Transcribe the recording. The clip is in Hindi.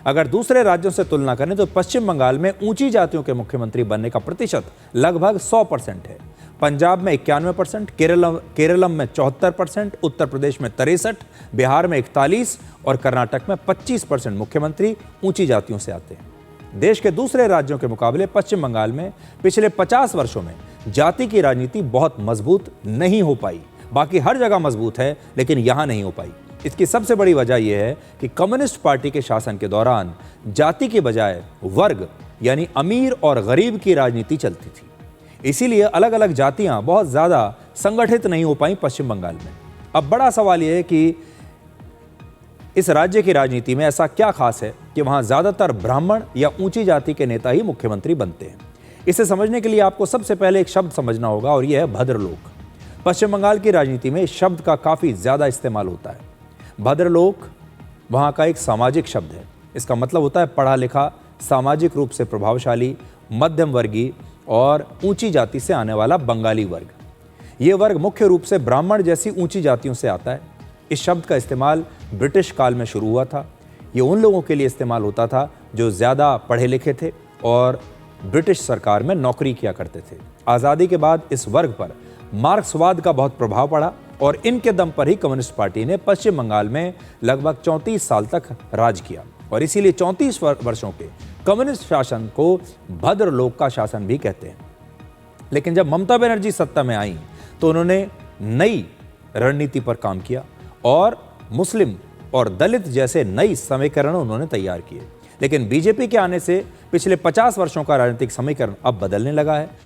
अगर दूसरे राज्यों से तुलना करें तो पश्चिम बंगाल में ऊंची जातियों के मुख्यमंत्री बनने का प्रतिशत लगभग 100% है। पंजाब में 91%, केरलम में 74%, उत्तर प्रदेश में 63%, बिहार में 41% और कर्नाटक में 25% मुख्यमंत्री ऊंची जातियों से आते हैं। देश के दूसरे राज्यों के मुकाबले पश्चिम बंगाल में पिछले 50 वर्षों में जाति की राजनीति बहुत मजबूत नहीं हो पाई। बाकी हर जगह मजबूत है, लेकिन यहां नहीं हो पाई। इसकी सबसे बड़ी वजह यह है कि कम्युनिस्ट पार्टी के शासन के दौरान जाति के बजाय वर्ग यानी अमीर और गरीब की राजनीति चलती थी। इसीलिए अलग अलग जातियां बहुत ज्यादा संगठित नहीं हो पाई पश्चिम बंगाल में। अब बड़ा सवाल यह है कि इस राज्य की राजनीति में ऐसा क्या खास है कि वहां ज्यादातर ब्राह्मण या ऊंची जाति के नेता ही मुख्यमंत्री बनते हैं। इसे समझने के लिए आपको सबसे पहले एक शब्द समझना होगा और यह है भद्रलोक। पश्चिम बंगाल की राजनीति में इस शब्द का काफी ज्यादा इस्तेमाल होता है। भद्रलोक वहां का एक सामाजिक शब्द है। इसका मतलब होता है पढ़ा लिखा, सामाजिक रूप से प्रभावशाली, मध्यम वर्गीय और ऊंची जाति से आने वाला बंगाली वर्ग। ये वर्ग मुख्य रूप से ब्राह्मण जैसी ऊंची जातियों से आता है। इस शब्द का इस्तेमाल ब्रिटिश काल में शुरू हुआ था। ये उन लोगों के लिए इस्तेमाल होता था जो ज़्यादा पढ़े लिखे थे और ब्रिटिश सरकार में नौकरी किया करते थे। आज़ादी के बाद इस वर्ग पर मार्क्सवाद का बहुत प्रभाव पड़ा और इनके दम पर ही कम्युनिस्ट पार्टी ने पश्चिम बंगाल में लगभग 34 साल तक राज किया और इसीलिए 34 वर्षों के कम्युनिस्ट शासन को भद्रलोक का शासन भी कहते हैं। लेकिन जब ममता बनर्जी सत्ता में आई तो उन्होंने नई रणनीति पर काम किया और मुस्लिम और दलित जैसे नई समीकरण उन्होंने तैयार किए। लेकिन बीजेपी के आने से पिछले 50 वर्षों का राजनीतिक समीकरण अब बदलने लगा है।